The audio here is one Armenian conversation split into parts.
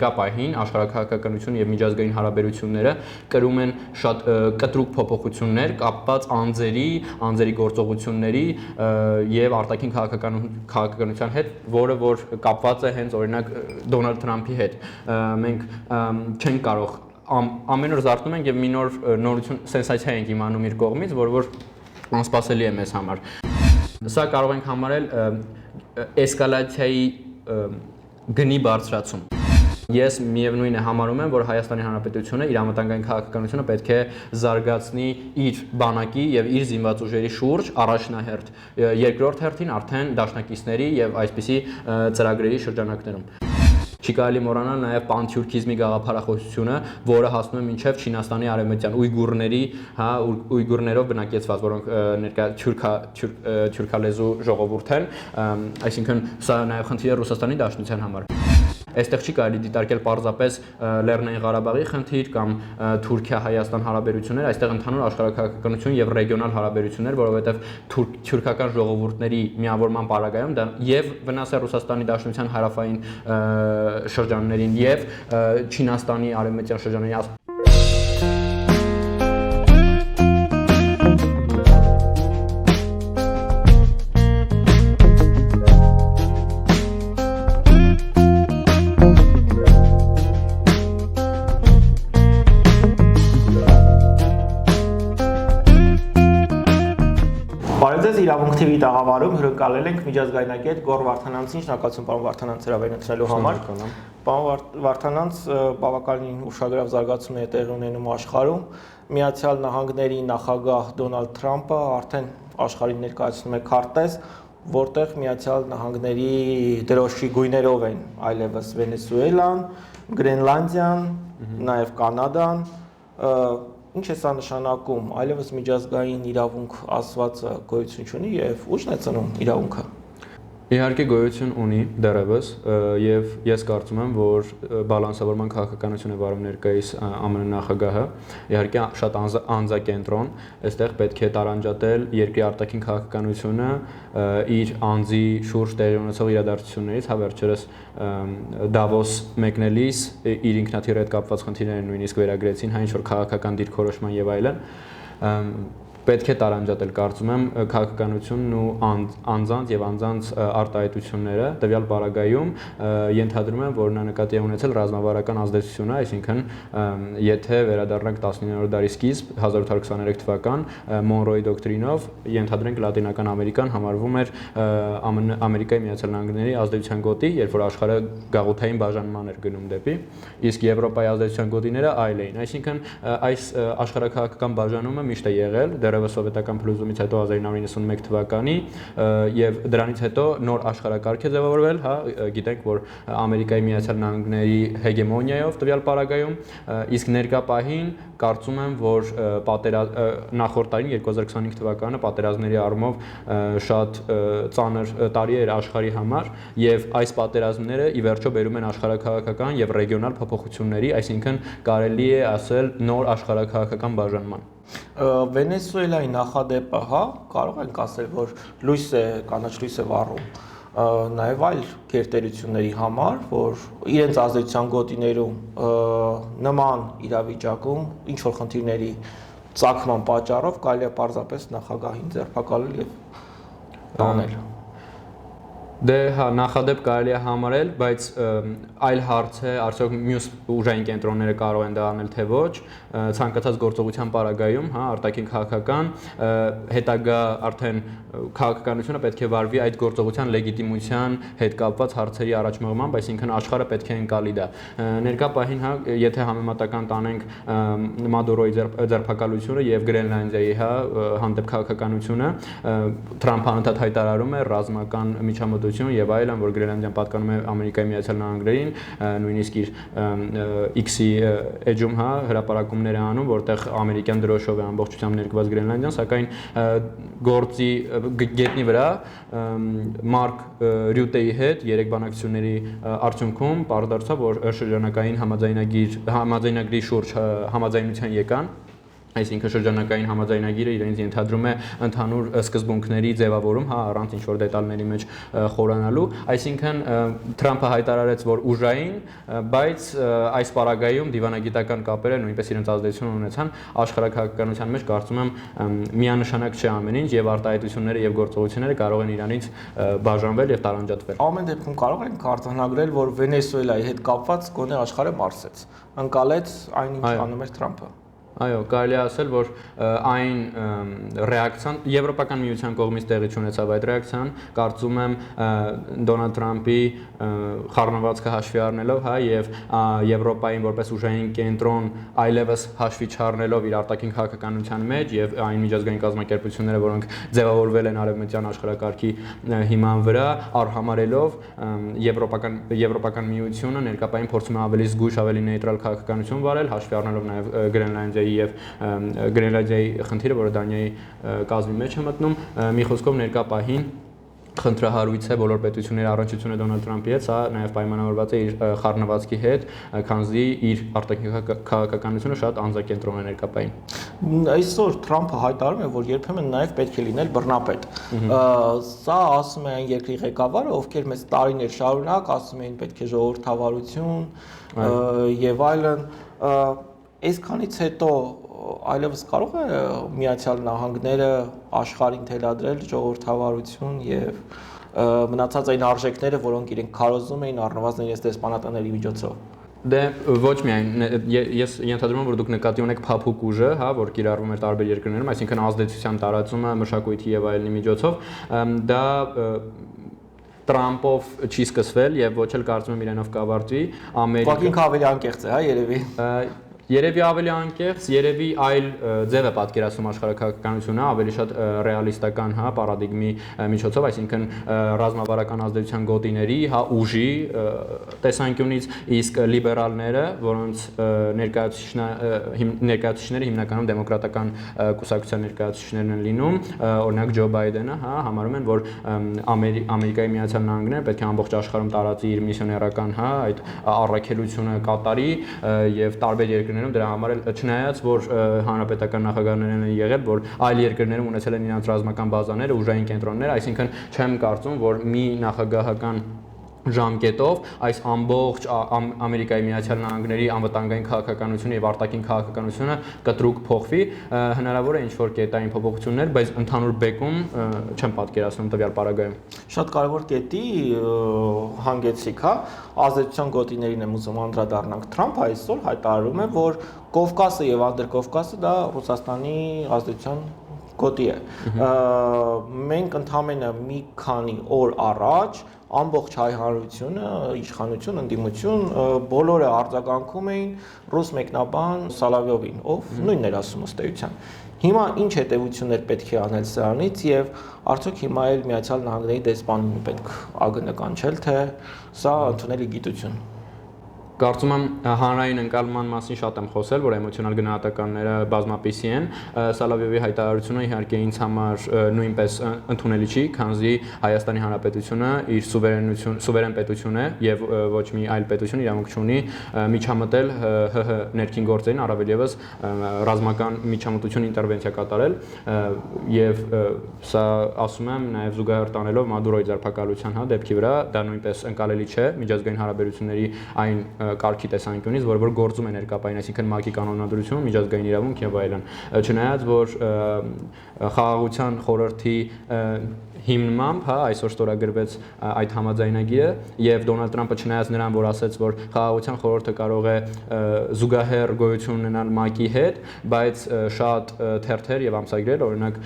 ներկա պահին աշխարհաքաղաքականությունը եւ միջազգային հարաբերությունները կրում են շատ կտրուկ փոփոխություններ կապված անձերի գործողությունների եւ արտաքին քաղաքականության հետ, որը որ կապված է հենց օրինակ Դոնալդ Թրամփի հետ։ Մենք չենք կարող ամեն օր զարթնում ենք եւ մի նոր նորություն սենսացիա ենք իմանում իր կողմից, որ անսպասելի է մեզ համար։ Սա կարող ենք համարել էսկալացիայի գնի բարձրացում։ Ես միևնույն է համարում եմ, որ Հայաստանի Հանրապետությունը իր անվտանգային քաղաքականությունը պետք է զարգացնի իր բանակի եւ իր զինված ուժերի շուրջ առաջնահերթ, երկրորդ հերթին արդեն դաշնակիցների եւ այսպիսի ծրագրերի շրջանակներում։ Չի կարելի մոռանալ նաև պանթյուրքիզմի գաղափարախոսությունը, որը հասնում է մինչև Չինաստանի արևմտյան ուйգուրներով բնակեցված, որոնք ներկա թյուրքալեզու ժողովուրդ են, այսինքն սա նաև խնդիր է Ռուսաստանի Դաշնության համար։ Այստեղ չի կարելի դիտարկել պարզապես Լեռնային Ղարաբաղի խնդիր կամ Թուրքիա-Հայաստան հարաբերություններ, այստեղ ընդհանուր աշխարհաքաղաքականություն եւ ռեգիոնալ հարաբերություններ, որովհետեւ թուրքական ժողովուրդների միավորման պարագայում դա եւ վնաս է Ռուսաստանի Դաշնության հարավային շրջաններին եւ Չինաստանի արևմտյան շրջաններին։ Իրավունք TV տաղավարում հյուրընկալել ենք միջազգայնագետ Գոռ Վարդանանցին, շնորհակալություն պարոն Վարդանանց հրավերացնելու համար։ Պարոն Վարդանանց բավականին ուշագրավ զարգացումներ տեղի ունենում աշխարհում։ Միացյալ Նահանգների նախագահ Դոնալդ Թրամփը արդեն աշխարհին ներկայացնում է քարտեզ, որտեղ Միացյալ Նահանգների դրոշի գույներով են այլևս Վենեսուելան, Գրենլանդիան, նաև Կանադան։ Ինչ է սա նշանակում, այլևս միջազգային իրավունք ասվածը գոյություն չունի եւ ուժն է ծնում իրավունքը։ Իհարկե գոյություն ունի դեռևս եւ ես կարծում եմ, որ բալանսավորման քաղաքականություն է վարում ներկայիս ԱՄՆ նախագահը, իհարկե շատ անձակենտրոն, այստեղ պետք է տարանջատել երկրի արտաքին քաղաքականությունը իր անձի շուրջ տեղի ունեցող իրադարձություններից, հա վերջերս Դավոս մեկնելիս իր ինքնաթիռի հետ կապված խնդիրները նույնիսկ վերագրեցին, հա ինչ որ քաղաքական դիրքորոշման եւ այլն, պետք է տարանջատել, կարծում եմ, քաղաքականությունն ու անձանց եւ անձանց արտահայտությունները տվյալ պարագայում ենթադրում եմ, որ նա նկատի է ունեցել ռազմավարական ազդեցությունը, այսինքն եթե վերադառնանք 19-րդ դարի սկիզբ 1823 թվական Մոնրոյի դոկտրինով ենթադրենք Լատինական Ամերիկան համարվում էր Ամերիկայի Միացյալ Նահանգների ազդեցության գոտի, երբ որ աշխարհը գաղութային բաժանման էր գնում դեպի, իսկ Եվրոպայի ազդեցության գոտիները այլ էին, այսինքն այս աշխարհաքաղաքական բաժանումը միշտ է եղել դեռևս սովետական փլուզումից հետո 1991 թվականի եւ դրանից հետո նոր աշխարհակարգ է ձևավորվել, հա, գիտենք, որ Ամերիկայի Միացյալ Նահանգների հեգեմոնիայով տվյալ պարագայում, իսկ ներկա պահին կարծում եմ, որ նախորդ տարին 2025 թվականը պատերազմների առումով շատ ծանր տարի էր աշխարհի համար եւ այս պատերազմները ի վերջո բերում են աշխարհաքաղաքական եւ ռեգիոնալ փոփոխությունների, այսինքն կարելի է ասել նոր աշխարհաքաղաքական բաժանման։ Վենեսուելայի նախադեպը, հա, կարող ենք ասել, որ կանաչ լույս է վառում նաև այլ գերտերությունների համար, որ իրենց ազդեցության գոտիներում նման իրավիճակում ինչ որ խնդիրների ծագման պատճառով կարելի է պարզապես նախագահին ձերբակալել եւ տանել։ Դե հա նախադեպ կարելի է համարել, բայց այլ հարց է, արդյոք մյուս ուժային կենտրոնները կարող են դա անել թե ոչ, ցանկացած գործողության պարագայում, հա, արտաքին քաղաքական, հետագա արդեն քաղաքականությունը պետք է վարվի այդ գործողության լեգիտիմության հետ կապված հարցերի առաջմղմամբ, այսինքն աշխարհը պետք է ընկալի դա։ Ներկա պահին, հա, եթե համեմատական տանենք Մադուրոյի ձերբակալությունը եւ Գրենլանդիայի, հա, հանդեպ քաղաքականությունը, Թրամփը անընդհատ հայտարարում է ռազմական միջամտություն եւ այլն, որ Գրենլանդիան պատկանում է Ամերիկայի Միացյալ Նահանգներին, նույնիսկ իր X-ի էջում, հա, հրապարակումներ է անում, որտեղ ամերիկյան դրոշով է ամբողջությամբ ներկված Գրենլանդիան, սակայն գործի գետնի վրա Մարկ Ռյուտեի հետ երեք բանակցությունների արդյունքում պարզ դարձավ, որ շրջանակային համաձայնագրի շուրջ համաձայնության եկան Այսինքն շրջանակային համաձայնագիրը իրենց ենթադրում է ընդհանուր սկզբունքների ձևավորում, հա, առանց ինչ-որ դետալների մեջ խորանալու, այսինքն Թրամփը հայտարարեց, որ ուժային, բայց այս պարագայում դիվանագիտական կապերը նույնպես իրենց ազդեցություն ունեցան աշխարհաքաղաքականության մեջ, կարծում եմ միանշանակ չէ ամեն ինչ եւ արտահայտությունները եւ գործողությունները կարող են իրանից բաժանվել եւ տարանջատվել։ Ամեն դեպքում կարող ենք արձանագրել, որ Վենեսուելայի հետ կապված գոնե աշխարհը մարսեց, ընկալեց այն, ինչ անում էր Թրամփը։ Այո, կարելի է ասել, որ այն ռեակցիան Եվրոպական միության կողմից տեղի ունեցավ այդ ռեակցիան, կարծում եմ Դոնալդ Թրամփի խառնվածքը հաշվի առնելով, հա, եւ Եվրոպային որպես ուժային կենտրոն այլևս հաշվի չառնելով իր արտաքին քաղաքականության մեջ եւ այն միջազգային կազմակերպությունները, որոնք ձևավորվել են արևմտյան աշխարհակարգի հիման վրա, արհամարելով Եվրոպական միությունը ներկայային փորձում է ավելի զգույշ, ավելի նեյտրալ քաղաքականություն վարել, հաշվի առնելով նաեւ Գրենլանդիայի եւ Գրենլանդիայի խնդիրը, որը Դանիայի կազմի մեջ է մտնում, մի խոսքով ներկա պահին խնդրահարույց է բոլոր պետությունների առնչությունը Դոնալդ Թրամփի հետ, սա նաև պայմանավորված է իր խառնվածքի հետ, քանզի իր արտաքին քաղաքականությունը շատ անձակենտրոն է ներկա պահին։ Այսօր Թրամփը հայտարարում է, որ երբեմն նաև պետք է լինել բռնապետ։ Սա ասում է այն երկրի ղեկավարը, ովքեր մեծ տարիներ շարունակ ասում էին պետք է ժողովրդավարություն եւ այլն։ Այսքանից հետո այլևս կարող է Միացյալ Նահանգները աշխարհին թելադրել ժողովրդավարություն եւ մնացած այն արժեքները, որոնք իրենք քարոզում էին առնվազն իրենց դեսպանատների միջոցով։ Դե ոչ միայն ես ենթադրում եմ, որ դուք նկատի ունեք փափուկ ուժը, հա, որ կիրառվում է տարբեր երկրներում, այսինքն ազդեցության տարածումը մշակույթի եւ այլնի միջոցով, դա Թրամփով չի սկսվել եւ ոչ էլ կարծում եմ իրենով կավարտվի Ամերիկա։ Ինքը ավելի անկեղծ է, հա, երևի։ Երևի ավելի անկեղծ, երևի այլ ձև է պատկերացնում աշխարհաքաղաքականությունը, ավելի շատ ռեալիստական, հա, պարադիգմի միջոցով, այսինքն ռազմավարական ազդեցության գոտիների, հա, ուժի տեսանկյունից, իսկ լիբերալները, որոնց ներկայացուցիչները հիմնականում դեմոկրատական կուսակցության ներկայացուցիչներն են լինում, օրինակ Ջո Բայդենը, հա, համարում են, որ Ամերիկայի Միացյալ Նահանգները պետք է ամբողջ աշխարհում տարածի իր միսիոներական, հա, այդ առաքելությունը կատարի եւ տարբեր երկրներում դրա համար էլ չնայած որ հանրապետական նախագահներն են եղել, որ այլ երկրներում ունեցել են իրենց ռազմական բազաները, ուժային կենտրոններ, այսինքն չեմ կարծում, որ մի նախագահական ժամկետով այս ամբողջ Ամերիկայի Միացյալ Նահանգների անվտանգային քաղաքականությունը եւ արտաքին քաղաքականությունը կտրուկ փոխվի, հնարավոր է ինչ-որ կետային փոփոխություններ, բայց ընդհանուր բեկում չեմ պատկերացնում տվյալ պարագայում։ Շատ կարևոր կետի հանգեցիկ, հա, ազդեցության գոտիներին եմ ուզում անդրադառնանք։ Թրամփը այսօր հայտարարում է, որ Կովկասը եւ Անդրկովկասը դա Ռուսաստանի ազդեցության գոտի է։ Մենք ընդամենը մի քանի օր առաջ ամբողջ հայ հանրությունը, իշխանություն, ընդդիմություն, բոլորը արձագանքում էին ռուս մեկնաբան Սալավյովին, ով նույնն էր ասում ըստ էության։ Հիմա ինչ հետևություններ պետք է անել սրանից եւ արդյոք հիմա էլ Միացյալ Նահանգների դեսպանին պետք ագնկանչել, թե սա ընդունելի գիտություն։ Կարծում եմ հանրային ընկալման մասին շատ եմ խոսել, որ էմոցիոնալ գնահատականները բազմապիսի են։ Սալավյովի հայտարարությունը իհարկե ինձ համար նույնպես ընդունելի չի, քանզի Հայաստանի Հանրապետությունը իր սուվերեն պետություն է եւ ոչ մի այլ պետություն իրավունք չունի միջամտել ՀՀ ներքին գործերին, առավել եւս ռազմական միջամտություն ինտերվենցիա կատարել եւ սա ասում եմ նաեւ զուգահեռ տանելով Մադուրոյի ձերբակալության, հա, դեպքի վրա, դա նույնպես ընկալելի չէ միջազգային հարաբերությունների այն կարգի տեսանկյունից, որ գործում է ներկայային, այսինքն ՄԱԿ-ի կանոնադրություն, միջազգային իրավունք եւ այլն։ Չնայած որ խաղաղության խորհրդի հիմնմամբ, հա, այսօր ստորագրվեց այդ համաձայնագիրը եւ Դոնալդ Թրամփը չնայած նրան, որ ասաց, որ խաղաղության խորհուրդը կարող է զուգահեռ գոյություն ունենալ ՄԱԿ-ի հետ, բայց շատ թերթեր եւ ամսագրեր, օրինակ,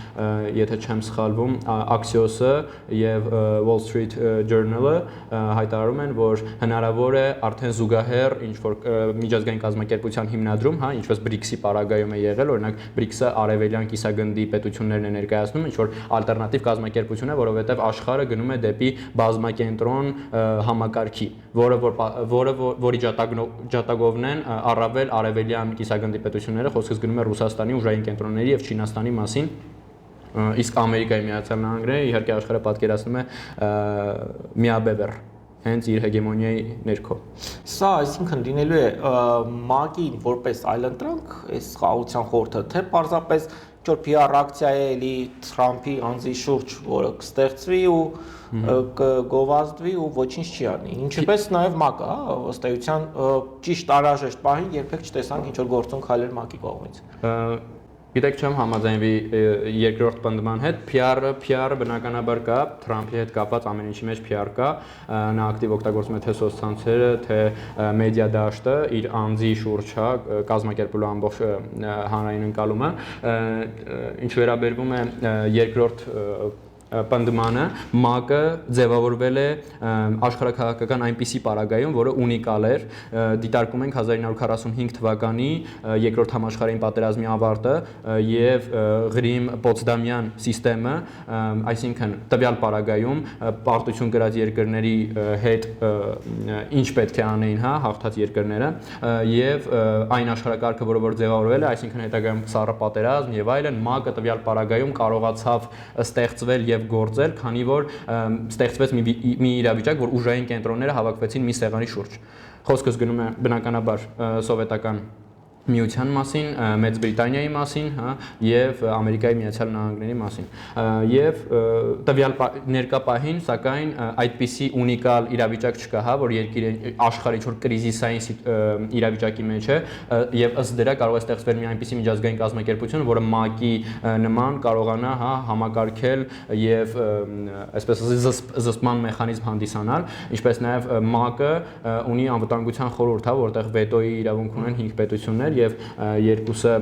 եթե չեմ սխալվում, Axios-ը եւ Wall Street Journal-ը հայտարարում են, որ հնարավոր է արդեն զուգահեռ ինչ որ միջազգային կազմակերպության հիմնադրում, հա, ինչպես BRICS-ի պարագայում է եղել, օրինակ BRICS-ը արևելյան կիսագնդի պետություններն են ներկայացնում, ինչ որ ալտերնատիվ կազմակերպություն է, որովհետև աշխարհը գնում է դեպի բազմակենտրոն համակարգի, որի ջատագովն են առավել արևելյան կիսագնդի պետությունները, խոսքս գնում է Ռուսաստանի ուժային կենտրոնների եւ Չինաստանի մասին, իսկ Ամերիկայի Միացյալ Նահանգները իհարկե աշխարհը պատկերացնում է միաբևեռ հենց իր հեգեմոնիայի ներքո։ Սա այսինքն լինելու է ՄԱԿ-ին որպես այլընտրանք այս խաղաղության խորհուրդը, թե պարզապես ինչ-որ PR ռեակցիա է էլի Թրամփի անձի շուրջ, որը կստեղծվի ու կգովազդվի ու ոչինչ չի անի։ Ինչպես նաև ՄԱԿ-ը, ըստ էության ճիշտ անհրաժեշտ պահին երբեք չտեսանք ինչ-որ գործուն քայլեր ՄԱԿ-ի կողմից։ Գիտեք, չեմ համաձայնվի երկրորդ պնդման հետ, PR-ը բնականաբար կա, Թրամփի հետ կապված ամեն ինչի մեջ PR կա, նա ակտիվ օգտագործում է թե սոցցանցերը, թե մեդիա դաշտը, իր անձի շուրջ, կազմակերպելու ամբողջ հանրային ընկալումը, ինչ վերաբերվում է երկրորդ պնդմանը, ՄԱԿ-ը ձևավորվել է աշխարհաքաղաքական այնպիսի պարագայում, որը ունիկալ էր, դիտարկում ենք 1945 թվականի երկրորդ համաշխարհային պատերազմի ավարտը եւ Ղրիմ-Պոցդամյան համակարգը, այսինքն տվյալ պարագայում պարտություն կրած երկրների հետ ինչ պետք է անեին, հաղթած երկրները եւ այն աշխարհակարգը, որը ձևավորվել է, այսինքն հետագայում սառը պատերազմ եւ այլն, ՄԱԿ-ը տվյալ պարագայում կարողացավ ստեղծվել եւ գործել, քանի որ ստեղծվեց մի իրավիճակ, որ ուժային կենտրոնները հավաքվեցին մի սեղանի շուրջ։ Խոսքս գնում է բնականաբար սովետական Միության մասին, Մեծ Բրիտանիայի մասին, եւ Ամերիկայի Միացյալ Նահանգների մասին։ Եվ տվյալ ներկա պահին, սակայն այդպիսի ունիկալ իրավիճակ չկա, որ երկիրը աշխարհի ինչ-որ կրիզիսային իրավիճակի մեջ է, եւ ըստ դրա կարող է ստեղծվել մի այնպիսի միջազգային կազմակերպություն, որը ՄԱԿ-ի նման կարողանա համակարգել եւ այսպես ասած զսպման մեխանիզմ հանդիսանալ, ինչպես նաեւ ՄԱԿ-ը ունի անվտանգության խորհուրդ, որտեղ վետոյի իրավունք ունեն 5 պետություններ եւ երկուսը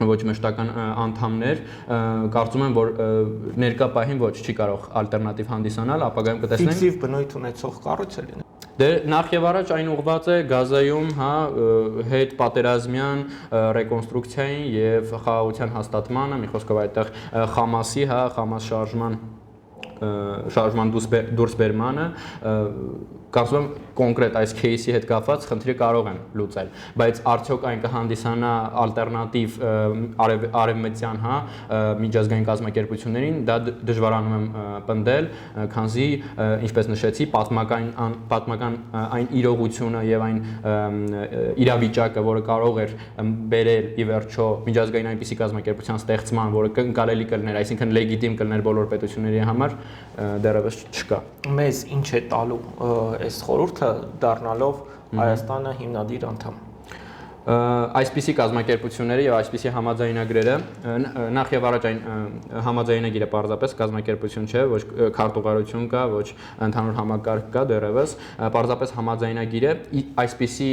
ոչ մշտական անդամներ, կարծում եմ, որ ներկա պահին ոչ չի կարող ալտերնատիվ հանդիսանալ, ապագայում կտեսնենք ֆիկտիվ բնույթ ունեցող կառույց է լինի։ Դե նախ եւ առաջ այն ուղղված է Գազայում, հետ պատերազմյան ռեկոնստրուկցիային եւ խաղաղության հաստատմանը, մի խոսքով այդտեղ Խամասի, Խամաս շարժման դուրս բերմանը, կարծում եմ կոնկրետ այս кейսի հետ կապված խնդիրը կարող են լուծել, բայց արդյոք այն կհանդիսանա ալտերնատիվ արևմտյան միջազգային կազմակերպություններին, դա դժվարանում եմ պնդել, քանզի ինչպես նշեցի, պատմական այն իրողությունը եւ այն իրավիճակը, որը կարող էր բերել ի վերջո միջազգային այնպիսի կազմակերպության ստեղծման, որը կընկալելի կլիներ, այսինքն լեգիտիմ կլիներ բոլոր պետությունների համար, դեռևս չկա։ Մեզ ինչ է տալու այս խորհուրդը դառնալով Հայաստանը հիմնադիր անդամ։ Այսպիսի կազմակերպությունները եւ այսպիսի համաձայնագրերը նախ եւ առաջ այն համաձայնագիրը պարզապես կազմակերպություն չէ, ոչ քարտուղարություն կա, ոչ ընդհանուր համակարգ կա դեռևս, պարզապես համաձայնագիրը, այսպիսի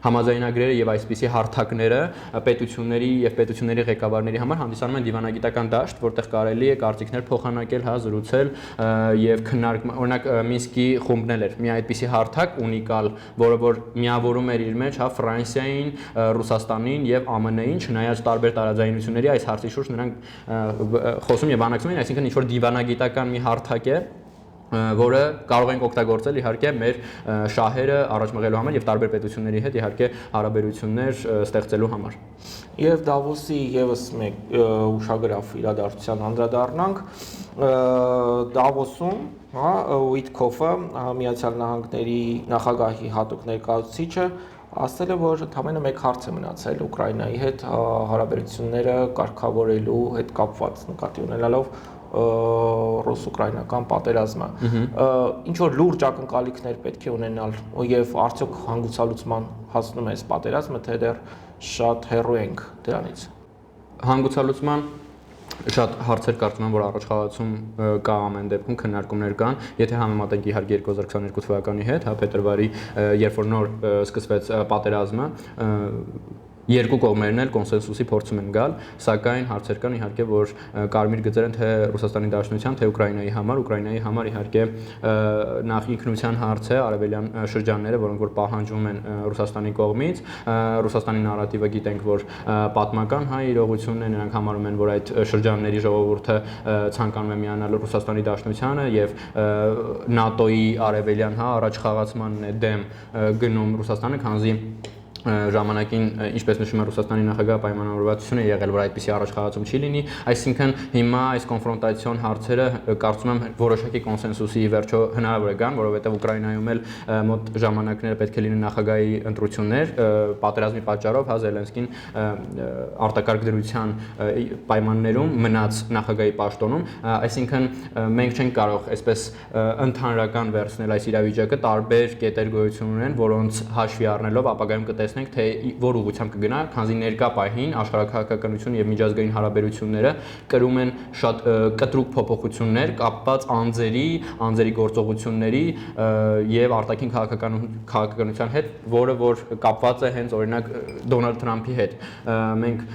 համաձայնագրերը եւ այսպիսի հարթակները պետությունների եւ պետությունների ղեկավարների համար հանդիսանում են դիվանագիտական դաշտ, որտեղ կարելի է կարծիքներ փոխանակել, զրուցել եւ քննարկել, օրինակ Մինսկի խումբն էր մի այդպիսի հարթակ ունիկալ, որը որ միավորում էր իր մեջ Ֆրանսիային, Ռուսաստանին եւ ԱՄՆ-ին, չնայած տարբեր տարաձայնությունների այս հարցի շուրջ նրանք խոսում եւ բանակցում էին, այսինքն ինչ-որ դիվանագիտական մի հարթակ է, որը կարող ենք օգտագործել իհարկե մեր շահերը առաջ մղելու համար եւ տարբեր պետությունների հետ իհարկե հարաբերություններ ստեղծելու համար։ Եվ Դավոսի եւս մեկ ուշագրավ իրադարձության անդրադառնանք, Դավոսում, Ուիտքոֆը, Միացյալ Նահանգների նախագահի հատուկ ներկայացուցիչը ասել է, որ ընդամենը մեկ հարց է մնացել Ուկրաինայի հետ հարաբերությունները կարգավորելու հետ կապված, նկատի ունենալով ռուս-ուկրաինական պատերազմը։ Ինչ որ լուրջ ակնկալիքներ պետք է ունենալ եւ արդյոք հանգուցալուծման հասնում է այս պատերազմը, թե դեռ շատ հեռու ենք դրանից։ Հանգուցալուծման շատ հարցեր կարծում եմ, որ առաջխաղացում կա ամեն դեպքում քննարկումներ կան, եթե համեմատենք իհարկե 2022 թվականի հետ, փետրվարի, երբ որ նոր սկսվեց պատերազմը, երկու կողմերն էլ կոնսենսուսի փորձում են գալ, սակայն հարցեր կան իհարկե, որ կարմիր գծեր են թե Ռուսաստանի Դաշնության, թե Ուկրաինայի համար իհարկե նախ ինքնության հարց է, արևելյան շրջանները, որոնք որ պահանջվում են Ռուսաստանի կողմից, Ռուսաստանի նարատիվը գիտենք, որ պատմական իրողությունն է, նրանք համարում են, որ այդ շրջանների ժողովուրդը ցանկանում է միանալ Ռուսաստանի Դաշնությանը եւ ՆԱՏՕ-ի արևելյան առաջխաղացմանն է դեմ գնում Ռուսաստանը, քանզի ժամանակին ինչպես նշում է Ռուսաստանի նախագահ պայմանավորվածությունը եղել, որ այդպիսի առաջխաղացում չի լինի, այսինքն հիմա այս կոնֆրոնտացիոն հարցերը կարծում եմ որոշակի կոնսենսուսի վերջո հնարավոր է գան, որովհետև Ուկրաինայում էլ մոտ ժամանակները պետք է լինեն նախագահի ընտրություններ, պատերազմի պատճառով հա Զելենսկին արտակարգ դրության պայմաններում մնաց նախագահի պաշտոնում, այսինքն մենք չենք կարող այսպես ընդհանրական վերցնել այս իրավիճակը, տարբեր կետեր գոյություն ունեն, որոնց հաշվի առնելով ապագայում կտեսնենք, թե որ ուղղությամբ կգնա, քանզի ներկա պահին աշխարհաքաղաքականությունը եւ միջազգային հարաբերությունները կրում են շատ կտրուկ փոփոխություններ կապված անձերի գործողությունների եւ արտաքին քաղաքականության հետ, որը որ կապված է հենց օրինակ Դոնալդ Թրամփի հետ։ Մենք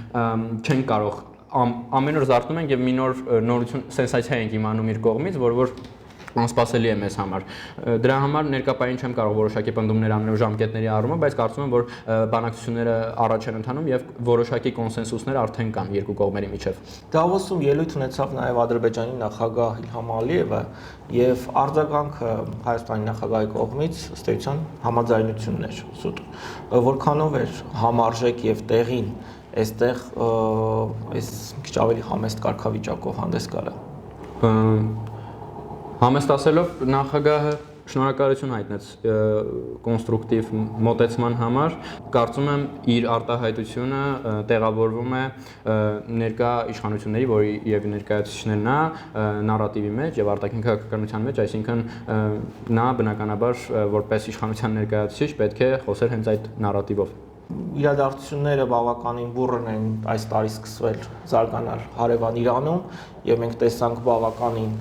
չենք կարող ամեն օր զարթնում ենք եւ մի նոր նորություն սենսացիա ենք իմանում իր կողմից, որ անսպասելի է մեզ համար։ Դրա համար ներկայապահին չեմ կարող որոշակի պնդումներ անել ժամկետների առումով, բայց կարծում եմ, որ բանակցությունները առաջ են ընթանում եւ որոշակի կոնսենսուսներ արդեն կան երկու կողմերի միջեւ։ Դավոսում ելույթ ունեցավ նաեւ Ադրբեջանի նախագահ Իլհամ Ալիևը եւ արձագանքը Հայաստանի նախագահի կողմից ըստ էության համաձայնություններ սուտ։ Որքանով էր համարժեք եւ տեղին այստեղ այս քիչ ավելի համեստ կարգավիճակով հանդես գալը։ Համեստ ասելով նախագահը շնորհակալություն հայտնեց կոնստրուկտիվ մոտեցման համար, կարծում եմ իր արտահայտությունը տեղավորվում է ներկա իշխանությունների, որի եւ ներկայացուցիչներն է նարատիվի մեջ եւ արտաքին քաղաքականության մեջ, այսինքն նա բնականաբար որպես իշխանության ներկայացուցիչ պետք է խոսեր հենց այդ նարատիվով։ Իրադարձությունները բավականին բուռն են այս տարի սկսվել զարգանալ հարևան Իրանում եւ մենք տեսանք բավականին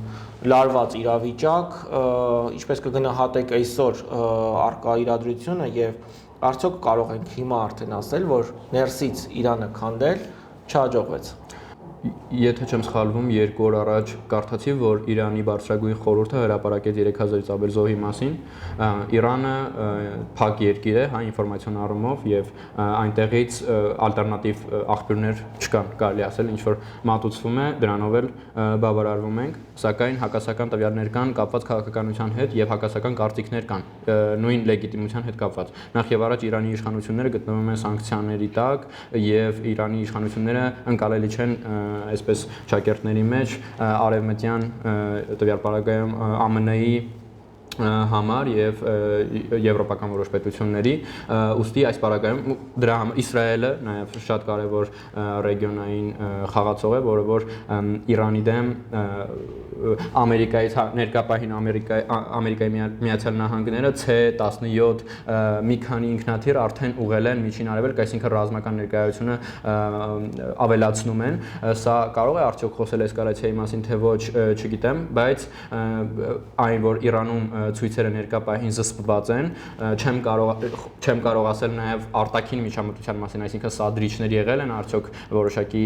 լարված իրավիճակ, ինչպես կգնահատեք այսօր արկա իրադրությունը եւ արդյոք կարող ենք հիմա արդեն ասել, որ ներսից Իրանը քանդել չհաջողվեց։ Եթե չեմ սխալվում, 2 օր առաջ կարդացի, որ Իրանի բարձրագույն խորհուրդը հրապարակեց 3000-ից ավել զոհի մասին։ Իրանը փակ երկիր է, հա, ինֆորմացիոն առումով եւ այնտեղից ալտերնատիվ աղբյուրներ չկան, կարելի ասել, ինչ որ մատուցվում է, դրանով էլ բավարարվում ենք, սակայն հակասական տվյալներ կան կապված քաղաքականության հետ եւ հակասական կարծիքներ կան նույն լեգիտիմության հետ կապված։ Նախ եւ առաջ Իրանի իշխանությունները գտնվում են սանկցիաների տակ եւ Իրանի իշխանությունները ընկալելի չեն այսպես ճակերտների մեջ արևմտյան տվյալ պարագայում ԱՄՆ-ի համար եւ եվրոպական որոշ պետությունների ուստի այս պարագայում դրա համար Իսրայելը նաեւ շատ կարեւոր ռեգիոնային խաղացող է, որը որ Իրանի դեմ Ամերիկայից ներկայապահին Ամերիկայի Միացյալ Նահանգները C-17 մի քանի ինքնաթիռ արդեն ուղղել են Միջին Արևելք, այսինքն ռազմական ներկայությունը ավելացնում են։ Սա կարող է արդյոք խոսել էսկալացիայի մասին, թե ոչ, չգիտեմ, բայց այն որ Իրանում ցույցերը ներկայապահին զսպված են, չեմ կարող ասել նաև արտաքին միջամտության մասին, այսինքն սադրիչներ եղել են արդյոք որոշակի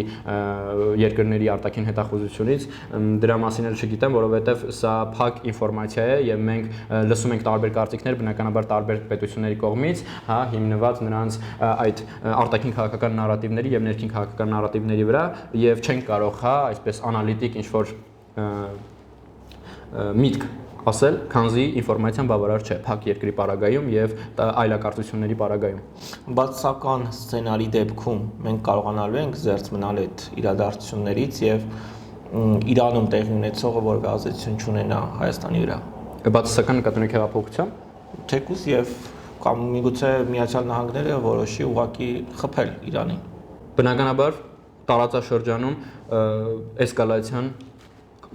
երկրների արտաքին հետախուզությունից, դրա մասին էլ չգիտեմ, որովհետև սա փակ ինֆորմացիա է եւ մենք լսում ենք տարբեր կարծիքներ, բնականաբար տարբեր պետությունների կողմից, հա, հիմնված նրանց այդ արտաքին քաղաքական նարատիվների եւ ներքին քաղաքական նարատիվների վրա եւ չենք կարող, հա, այսպես անալիտիկ ինչ որ միտք ասել, քանզի ինֆորմացիան բավարար չէ փակ երկրի պարագայում եւ այլակարծությունների պարագայում։ Բացասական սցենարի դեպքում մենք կարողանալու ենք զերծ մնալ այդ իրադարձություններից եւ Իրանում տեղի ունեցողը որևէ ազդեցություն չունենա Հայաստանի վրա։ Բացասական նկատունի հեղափոխության թեկուզ եւ կամ միգուցե Միացյալ Նահանգները որոշի ուղղակի խփել Իրանին։ Բնականաբար տարածաշրջանում էսկալացիան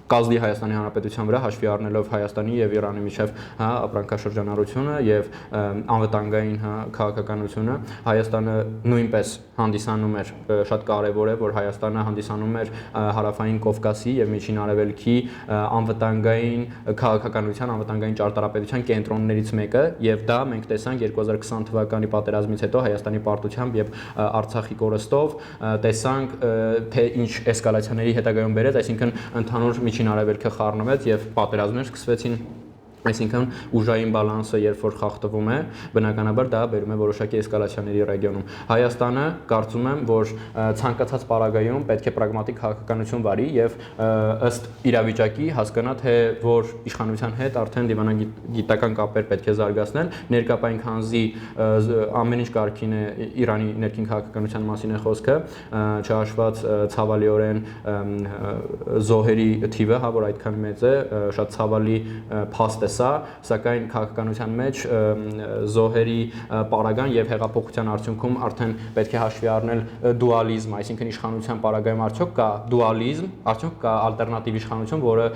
կազդի Հայաստանի Հանրապետության վրա հաշվի առնելով Հայաստանի եւ Իրանի միջև հա ապրանքաշրջանառությունը եւ անվտանգային հա քաղաքականությունը Հայաստանը նույնպես հանդիսանում էր շատ կարեւոր է որ Հայաստանը հանդիսանում էր հարավային Կովկասի եւ Միջին Արևելքի անվտանգային քաղաքականության անվտանգային ճարտարապետության կենտրոններից մեկը եւ դա մենք տեսանք 2020 թվականի պատերազմից հետո Հայաստանի պարտությամբ եւ Արցախի կորստով տեսանք թե ինչ էսկալացիաների հետագայում բերեց, այսինքն ընդհանուր Միջին Արևելքը խառնվեց եւ պատերազմներ սկսվեցին Այսինքն ուժային բալանսը երբ որ խախտվում է, բնականաբար դա բերում է որոշակի էսկալացիաների ռեգիոնում։ Հայաստանը կարծում եմ, որ ցանկացած պարագայում պետք է պրագմատիկ քաղաքականություն վարի եւ ըստ իրավիճակի հասկանա թե որ իշխանության հետ արդեն դիվանագիտական կապեր պետք է զարգացնել, ներկապային քանզի ամեն ինչ կարգին է Իրանի ներքին քաղաքականության մասին է խոսքը, չհաշված ցավալիորեն զոհերի թիվը, հա որ այդքան մեծ է, շատ ցավալի փաստ է սա, սակայն քաղաքականության մեջ զոհերի պարագան եւ հեղափոխության արդյունքում արդեն պետք է հաշվի առնել դուալիզմ, այսինքն իշխանության պարագայում արդյոք կա դուալիզմ, արդյոք կա ալտերնատիվ իշխանություն, որը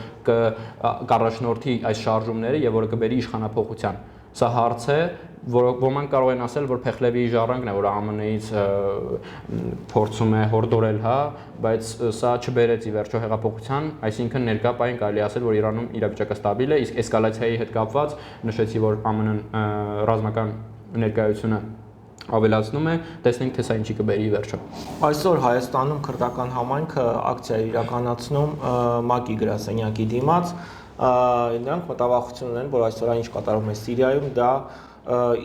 կառաջնորդի այս շարժումները եւ որը կբերի իշխանափոխության։ Սա հարց է, որ ոմանք կարող են ասել, որ Փեխլևիի ժառանգն է, որ ԱՄՆ-ից փորձում է հորդորել, հա, բայց սա չբերեց ի վերջո հեղափոխության, այսինքն ներկայապային կարելի ասել, որ Իրանում իրավիճակը ստաբիլ է, իսկ էսկալացիայի հետ կապված նշեցի, որ ԱՄՆ-ն ռազմական ներկայությունը ավելացնում է, տեսնենք թե սա ինչի կբերի ի վերջո։ Այսօր Հայաստանում քրդական համայնքը ակցիա է իրականացնում ՄԱԿ-ի գրասենյակի դիմաց, նրանք մտավախություն ունեն, որ այսօր ինչ կատարվում է Սիրիայում, դա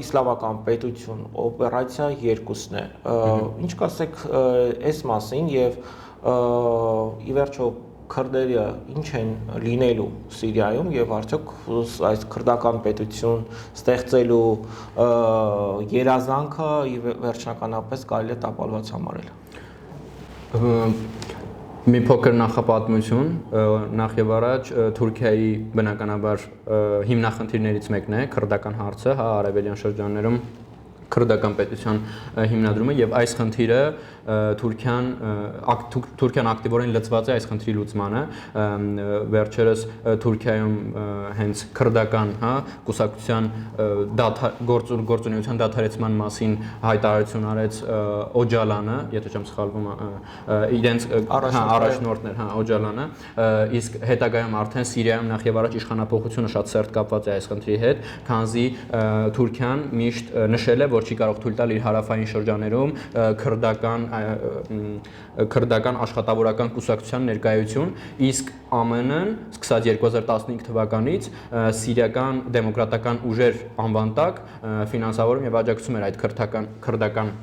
իսլամական պետություն օպերացիա 2-ն է։ Ինչ կասեք այս մասին եւ ի վերջո քրդերը ինչ են լինելու Սիրիայում եւ արդյոք այս քրդական պետություն ստեղծելու երազանքը վերջնականապես կարելի է տապալված համարել։ Մի փոքր նախապատմություն, նախ եւ առաջ Թուրքիայի բնականաբար հիմնախնդիրներից մեկն է քրդական հարցը, հա, արևելյան շրջաններում քրդական պետության հիմնադրումը եւ այս խնդիրը Թուրքիան ակտիվորեն լծված է այս խնդրի լուծմանը, վերջերս Թուրքիայում հենց քրդական, հա, կուսակցության գործունեության դադարեցման մասին հայտարարություն արեց Օջալանը, եթե չեմ սխալվում, իրենց առաջնորդն էր, հա, Օջալանը, իսկ հետագայում արդեն Սիրիայում նախ եւ առաջ իշխանապողությունը շատ սերտ կապված է այս խնդրի հետ, քանզի Թուրքիան միշտ նշել է, որ չի կարող թույլ տալ իր հարավային շրջաներում քրդական աշխատավորական կուսակցության ներկայություն, իսկ ԱՄՆ-ն սկսած 2015 թվականից սիրիական դեմոկրատական ուժեր անվան տակ ֆինանսավորում եւ աջակցում էր այդ քրդական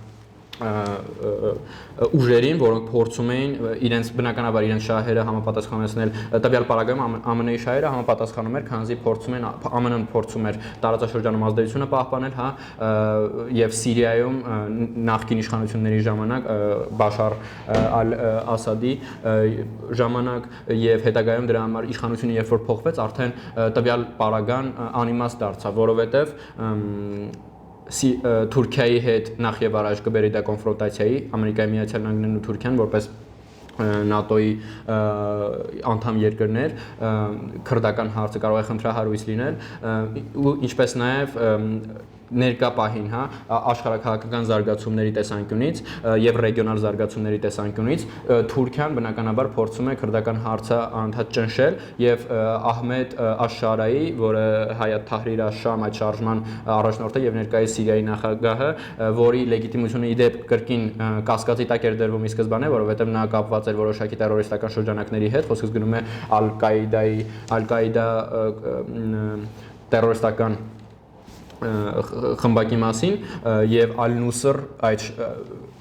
ուժերին, որոնք փորձում էին իրենց բնականաբար իրենց շահերը համապատասխանեցնել տվյալ պարագայում ԱՄՆ-ի շահերը համապատասխանում էր, քանզի փորձում են ԱՄՆ-ն փորձում էր տարածաշրջանում ազդեցությունը պահպանել, հա, եւ Սիրիայում նախկին իշխանությունների ժամանակ Բաշար Ասադի ժամանակ եւ հետագայում դրա համար իշխանությունը երբ որ փոխվեց, արդեն տվյալ պարագան անիմաստ դարձավ, որովհետեւ Թուրքիայի հետ նախ եւ առաջ կբերի դա կոնֆրոնտացիայի, Ամերիկայի Միացյալ Նահանգներն ու Թուրքիան որպես ՆԱՏՕ-ի անդամ երկրներ, քրդական հարցը կարող է խնդրահարույց լինել, ու ինչպես նաեւ ներկա պահին, հա, աշխարհակահաղական զարգացումների տեսանկյունից եւ ռեգիոնալ զարգացումների տեսանկյունից Թուրքիան բնականաբար փորձում է քրդական հարցը անդադ ճնշել եւ Ահմեդ Աշարայի, որը Հայաթ Թահրիր ալ-Շամ այդ շարժման առաջնորդը եւ ներկայիս Սիրիայի նախագահը, որի լեգիտիմությունը ի դեպ կրկին կասկածի տակ էր դրվում ի սկզբանե, որովհետեւ նա կապված էր որոշակի terroristական շրջանակների հետ, խոսքս գնում է Ալ-Կաիդա terroristական խմբակի մասին եւ Ալ-Նուսր այդ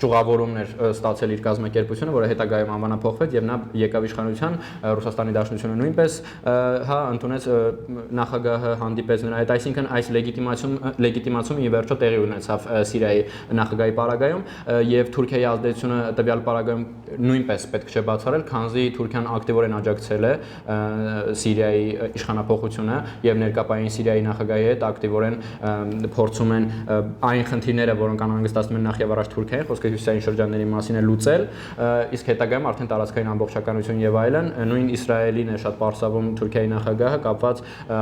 ճյուղավորումն էր ստացել իր կազմակերպությունը, որը հետագայում անվանափոխվեց եւ նա եկավ իշխանության, Ռուսաստանի Դաշնությունը նույնպես հա ընդունեց նախագահը, հանդիպեց նրա հետ, այսինքն այս լեգիտիմացումը ի վերջո տեղի ունեցավ Սիրիայի նախագահի պարագայում եւ Թուրքիայի ազդեցությունը տվյալ պարագայում նույնպես պետք չէ բացառել, քանզի Թուրքիան ակտիվորեն աջակցել է Սիրիայի իշխանափոխությունը եւ ներկայապային Սիրիայի նախագահի հետ ակտիվորեն փորձում են այն խնդիրները, որոնք անհանգստացնում են նախ եւ առաջ Թուրքիային, խոսքը հյուսիսային շրջանների մասին է լուծել, իսկ հետագայում արդեն տարածքային ամբողջականություն եւ այլն, նույն Իսրայելին է շատ պարսավում Թուրքիայի նախագահը կապված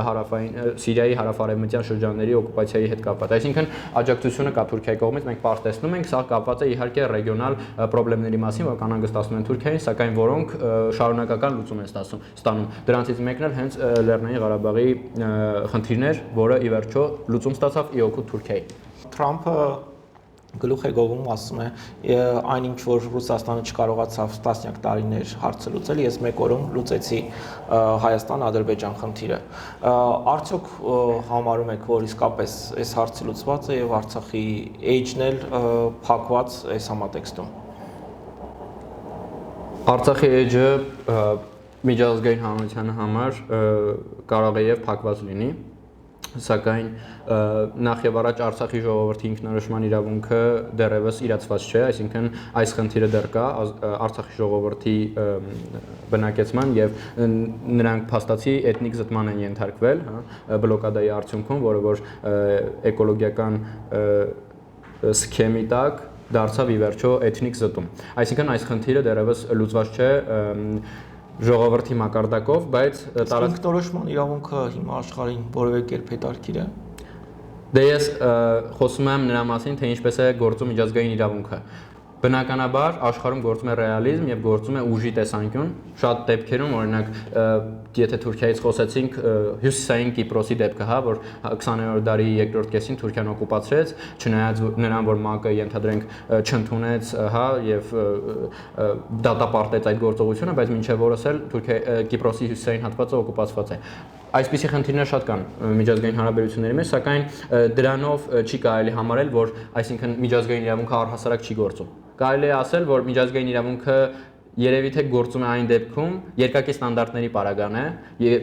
հարավային Սիրիայի հարավարևմտյան շրջանների օկուպացիայի հետ կապված։ Այսինքն աջակցությունը կա Թուրքիայի կողմից, մենք պարզ տեսնում ենք, սա կապված է իհարկե ռեգիոնալ պրոբլեմների մասին, որոնք անհանգստացնում են Թուրքիային, սակայն որոնք շարունակական լուծում են ստանում։ Դրանցից մեկն էլ հենց Լեռնային Ղարաբաղի խնդիրներ, որը ի վերջո լուծում ստացավ ի օգուտ Թուրքիայի։ Թրամփը գլուխ է գովում, ասում է այն ինչ որ Ռուսաստանը չկարողացավ տասնյակ տարիներ հարցը լուծել, ես մեկ օրում լուծեցի Հայաստան-Ադրբեջան խնդիրը։ Արդյոք համարում եք, որ իսկապես այս հարցը լուծված է եւ Արցախի էջն էլ փակված այս համատեքստում։ Արցախի էջը միջազգային հանրության համար կարող է եւ փակված լինի, սակայն նախ եւ առաջ Արցախի ժողովրդի ինքնորոշման իրավունքը դեռևս իրացված չէ, այսինքն այս խնդիրը դեռ կա Արցախի ժողովրդի բնակեցման եւ նրանք փաստացի էթնիկ զտման են ենթարկվել, բլոկադայի արդյունքում, որը որ էկոլոգիական սքեմի տակ դարձավ ի վերջո էթնիկ զտում։ Այսինքն այս խնդիրը դեռևս լուծված չէ ժողովրդի մակարդակով, բայց ինքնորոշման իրավունքը հիմա աշխարհին որևէ կերպ հետաքրքիր է։ Դե ես խոսում եմ նրա մասին, թե ինչպես է գործում միջազգային իրավունքը։ Բնականաբար աշխարհում գործում է ռեալիզմ եւ գործում է ուժի տեսանկյուն։ Շատ դեպքերում, օրինակ, եթե Թուրքիայից խոսեցինք, հյուսիսային Կիպրոսի դեպքը, հա, որ 20-րդ դարի երկրորդ կեսին Թուրքիան օկուպացրեց, չնայած նրան, որ ՄԱԿ-ը ենթադրենք չընդունեց, հա, եւ դատապարտեց այդ գործողությունը, բայց մինչեւ օրս էլ Կիպրոսի հյուսիսային հատվածը օկուպացված է։ Այսպիսի խնդիրներ շատ կան միջազգային հարաբերությունների մեջ, սակայն դրանով չի կարելի համարել, որ այսինքն միջազգային իրավունքը առհասարակ չի գործում։ Կարելի է ասել, որ միջազգային իրավունքը երևի թե գործում է այն դեպքում, երկակի ստանդարտների պարագան է,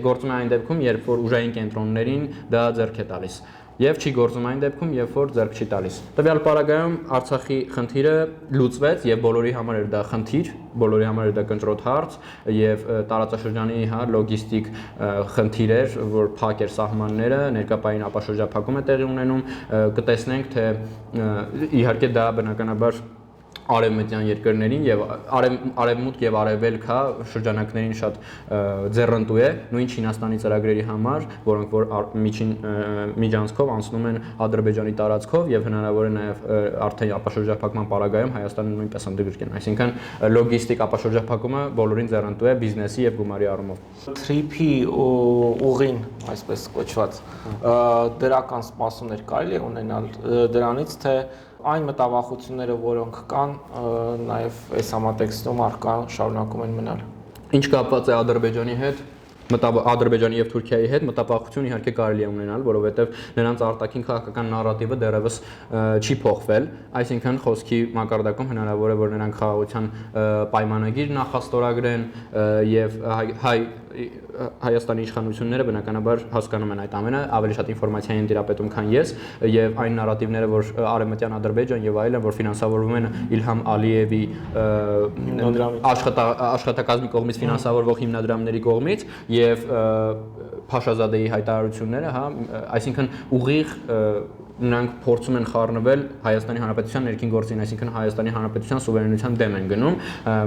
գործում է այն դեպքում, երբ որ ուժային կենտրոններին դա ձեռք է տալիս, եւ չի գործում այն դեպքում, երբ որ ձեռք չի տալիս։ Տվյալ պարագայում Արցախի խնդիրը լուծվեց եւ բոլորի համար էր դա խնդիր, բոլորի համար էր դա կնճռոտ հարց եւ տարածաշրջանի լոգիստիկ խնդիր էր, որ փակ էր սահմանները, ներկապային ապաշրջափակում է տեղի ունենում, կտեսնենք թե իհարկե դա բնականաբար արևմտյան երկրներին եւ արևմուտք եւ արևելք հա շրջանակներին շատ ձեռնտու է նույն Չինաստանի ծրագրերի համար, որոնք որ միջանցքով անցնում են Ադրբեջանի տարածքով եւ հնարավոր է նաեւ արդեն ապաշրջափակման պարագայում Հայաստանը նույնպես ընդգրկեն, այսինքն լոգիստիկ ապաշրջափակումը բոլորին ձեռնտու է բիզնեսի եւ գումարի առումով։ Թրիփի ուղին, այսպես կոչված, դրական սպասումներ կարելի է ունենալ դրանից, թե այն մտավախությունները, որոնք կան, նաև այս համատեքստում առկա շարունակում են մնալ։ Ինչ կապված է Ադրբեջանի հետ, Ադրբեջանի եւ Թուրքիայի հետ մտավախություն իհարկե կարելի է ունենալ, որովհետեւ նրանց արտաքին քաղաքական նարատիվը դեռևս չի փոխվել, այսինքն խոսքի մակարդակում հնարավոր է, որ նրանք խաղաղության պայմանագիր նախաստորագրեն եւ Հայաստանի իշխանությունները բնականաբար հասկանում են այդ ամենը, ավելի շատ ինֆորմացիա են տիրապետում, քան ես, եւ այն նարատիվները, որ արևմտյան Ադրբեջան եւ այլն, որ ֆինանսավորվում են Իլհամ Ալիևի աշխատակազմի կողմից ֆինանսավորվող հիմնադրամների կողմից եւ Փաշազադեի հայտարարությունները, հա, այսինքն ուղիղ նրանք փորձում են խառնվել Հայաստանի Հանրապետության ներքին գործին, այսինքն Հայաստանի Հանրապետության սուվերենության դեմ են գնում,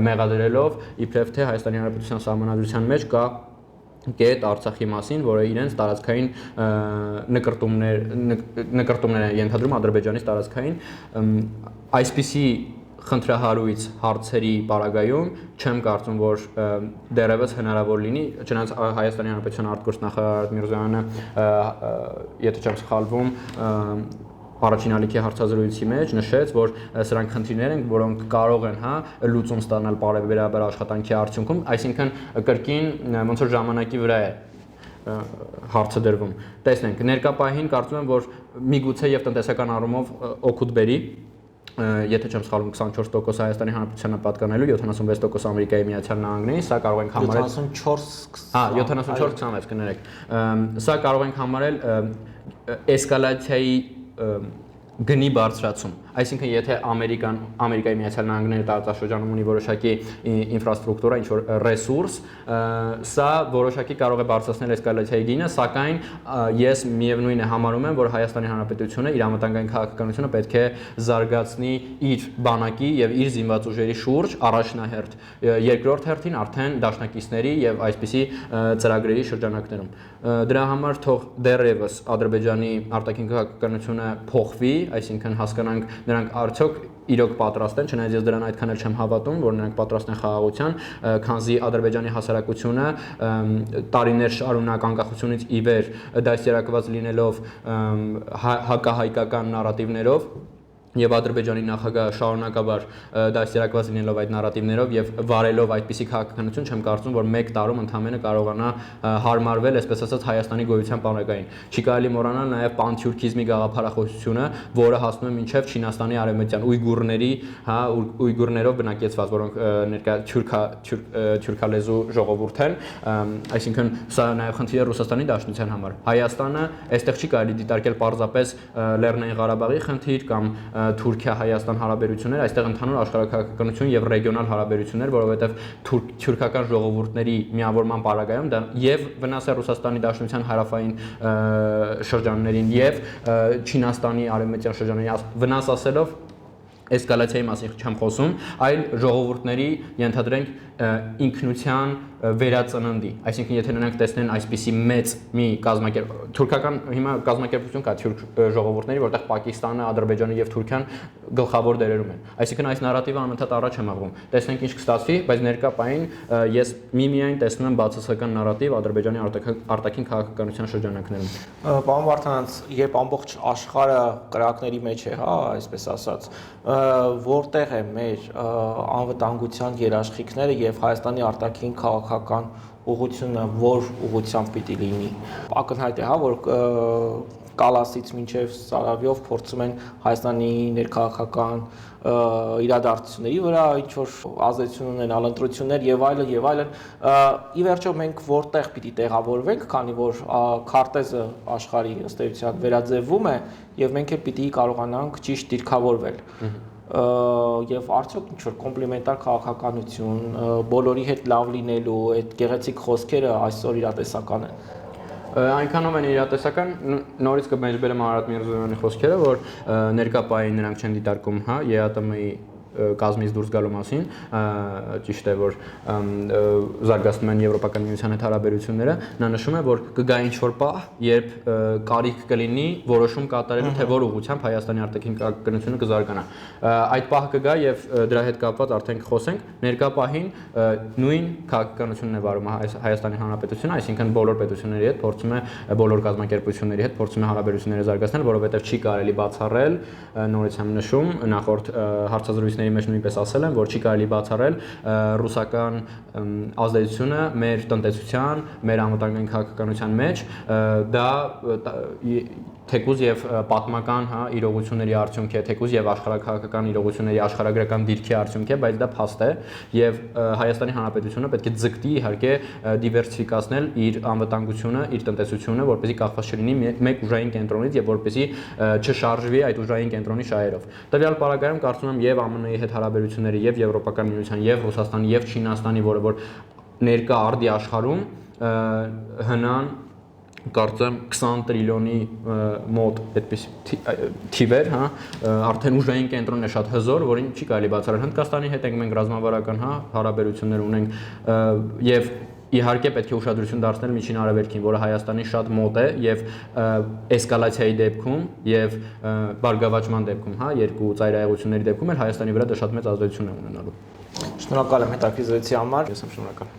մեղադրելով իբրև թե Հայաստանի Հանրապետության սահմանադրության մեջ կա կետ Արցախի մասին, որը իրենց տարածքային նկրտումներ են ենթադրում Ադրբեջանից տարածքային այսպիսի խնդրահարույց հարցերի պարագայում չեմ կարծում, որ դեռևս հնարավոր լինի, չնայած Հայաստանի Հանրապետության արտգործնախարար Միրզոյանը, եթե չեմ սխալվում, առաջին ալիքի հարցազրույցի մեջ նշեց, որ սրանք խնդիրներ են, որոնք կարող են, հա, լուծում ստանալ բարեբերաբար աշխատանքի արդյունքում, այսինքն կրկին ոնց որ ժամանակի վրա է հարցը դրվում։ Տեսնենք, ներկա պահին կարծում եմ, որ միգուցե եւ տնտեսական առումով օգուտ բերի, եթե չեմ սխալվում 24% Հայաստանի Հանրապետությանը պատկանելու, 76% Ամերիկայի Միացյալ Նահանգներին, սա կարող ենք համարել 74-26 կներեք։ Սա կարող ենք համարել էսկալացիայի գնի բարձրացում, այսինքն եթե Ամերիկայի Միացյալ Նահանգները տարածաշրջանում ունի որոշակի ինֆրաստրուկտուրա, ինչ-որ ռեսուրս, սա որոշակի կարող է բարձրացնել էսկալացիայի գինը, սակայն ես միևնույն է համարում եմ, որ Հայաստանի Հանրապետությունը իր անվտանգային քաղաքականությունը պետք է զարգացնի իր բանակի եւ իր զինված ուժերի շուրջ առաջնահերթ, երկրորդ հերթին արդեն դաշնակիցների եւ այսպիսի ծրագրերի շրջանակներում։ Դրա համար թող դեռևս Ադրբեջանի արտաքին քաղաքականությունը փոխվի, այսինքն հասկանանք նրանք արդյոք իրոք պատրաստ են, չնայած ես դրան այդքան էլ չեմ հավատում, որ նրանք պատրաստ են խաղաղության, քանզի Ադրբեջանի հասարակությունը տարիներ շարունակ անկախությունից ի վեր դաստիարակված լինելով հակահայկական նարատիվներով Եվ Ադրբեջանի նախագահը շարունակաբար դաստիարակված լինելով այդ նարատիվներով եւ վարելով այդպիսի քաղաքականություն, չեմ կարծում, որ 1 տարում ընդամենը կարողանա հարմարվել, այսպես ասած, Հայաստանի գոյության պարագային։ Չի կարելի մոռանալ նաեւ պանթյուրքիզմի գաղափարախոսությունը, որը հասնում է մինչեւ Չինաստանի արևմտյան ուйգուրների, հա, ուйգուրներով բնակեցված, որոնք ներկա թյուրքալեզու ժողովուրդ են, այսինքն սա նաեւ խնդիր է Ռուսաստանի Դաշնության համար։ Հայաստանը այստեղ չի կարելի դիտարկել պարզապես Լեռնային Ղարաբաղի խնդիր կամ Թուրքիա-Հայաստան հարաբերություններ, այստեղ ընդհանուր աշխարհակաղակականություն եւ ռեգիոնալ հարաբերություններ, որովհետեւ թուրքական ժողովուրդների միավորման պարագայում դա եւ վնաս է Ռուսաստանի Դաշնության հարավային շրջաններին եւ Չինաստանի արևմտյան շրջաններին վնաս ասելով էսկալացիայի մասին չեմ խոսում, այլ ժողովուրդների ենթադրենք ինքնության վերածննդի, այսինքն եթե նրանք տեսնեն այսպիսի մեծ մի թուրքական հիմա կազմակերպություն կա թուրք ժողովուրդների, որտեղ Պակիստանը, Ադրբեջանը եւ Թուրքիան գլխավոր դերերում են։ Այսինքն այս նարատիվը անընդհատ առաջ է մղվում։ Տեսնենք ինչ կստացվի, բայց ներկա պահին ես միմիայն տեսնում եմ բացասական նարատիվ Ադրբեջանի արտաքին քաղաքականության շրջանակներում։ Պարոն Վարդանանց, երբ ամբողջ աշխարհը կրակների մեջ է, հա, այսպես ասած, որտեղ է մեր անվտանգության երաշխիքները եւ Հայաստանի արտաքին քաղաքական ուղղությունը որ ուղղությամբ պիտի լինի։ Ակնհայտ է, հա, որ Կալասից մինչև Սարավիով փորձում են Հայաստանի ներքաղաքական իրադարձությունների վրա ինչ որ ազդեցություն ունենալ, ընտրություններ եւ այլն եւ այլն։ Ի վերջո մենք որտեղ պիտի տեղավորվենք, քանի որ քարտեզը աշխարհի ըստ էության վերաձևվում է եւ մենք էլ պիտի կարողանանք ճիշտ դիրքավորվել։ Եվ արդյոք ինչ որ կոմպլեմենտար քաղաքականություն, բոլորի հետ լավ լինելու այդ գեղեցիկ խոսքերը այսօր իրատեսական են։ Այնքանով են իրատեսական, նորից կմեջբերեմ Արարատ Միրզոյանի խոսքերը, որ ներկա պահին նրանք չեն դիտարկում, հա, ԵԱՏՄ-ի կազմից դուրս գալու մասին, ճիշտ է, որ զարգացնում են Եվրոպական միության հետ հարաբերությունները, նա նշում է, որ կգա ինչ-որ պահ, երբ կարիք կլինի որոշում կատարելու, թե որ ուղղությամբ Հայաստանի արտաքին քաղաքականությունը կզարգանա։ Այդ պահը կգա եւ դրա հետ կապված արդեն կխոսենք, ներկա պահին նույն քաղաքականությունն է վարում Հայաստանի Հանրապետությունը, այսինքն բոլոր պետությունների հետ փորձում է բոլոր կազմակերպությունների հետ փորձում է հարաբերությունները զարգացնել, որովհետեւ չի կարելի բացառել, նորից եմ նշում, նախորդ հարցազրույցների մեջ նույնպես ասել եմ, որ չի կարելի բացառել ռուսական ազդեցությունը մեր տնտեսության, մեր անվտանգային քաղաքականության մեջ, դա թեկուզ եւ պատմական, հա, իրողությունների արդյունք է, թեկուզ եւ աշխարհակաղակական իրողությունների աշխարհագրական դիրքի արդյունք է, բայց դա փաստ է եւ Հայաստանի Հանրապետությունը պետք է ձգտի իհարկե դիվերսիֆիկացնել իր անվտանգությունը, իր տնտեսությունը, որպեսզի կախված չլինի մեկ ուժային կենտրոնից եւ որպեսզի չշարժվի այդ ուժային կենտրոնի շահերով։ Տվյալ պարագայում կարծում եմ եւ ԱՄՆ-ի հետ հարաբերությունները եւ Եվրոպական միության եւ Ռուսաստանի եւ Չինաստանի, որ ներկա արդի աշխարհում հնան կարծեմ 20 տրիլիոնի մոտ այդպես թիվեր, հա, արդեն ուժային կենտրոնն է շատ հզոր, որին չի կարելի բացառել։ Հնդկաստանի հետ մենք ռազմավարական, հա, հարաբերություններ ունենք եւ իհարկե պետք է ուշադրություն դարձնել Միջին Արևելքին, որը Հայաստանի շատ մոտ է եւ էսկալացիայի դեպքում եւ բարգավաճման դեպքում, հա, երկու ծայրահեղությունների դեպքում էլ Հայաստանի վրա դա շատ մեծ ազդեցություն է ունենալու։ Շնորհակալ եմ հետաքրքիր զրույցի համար։ Ես եմ շնորհակալ։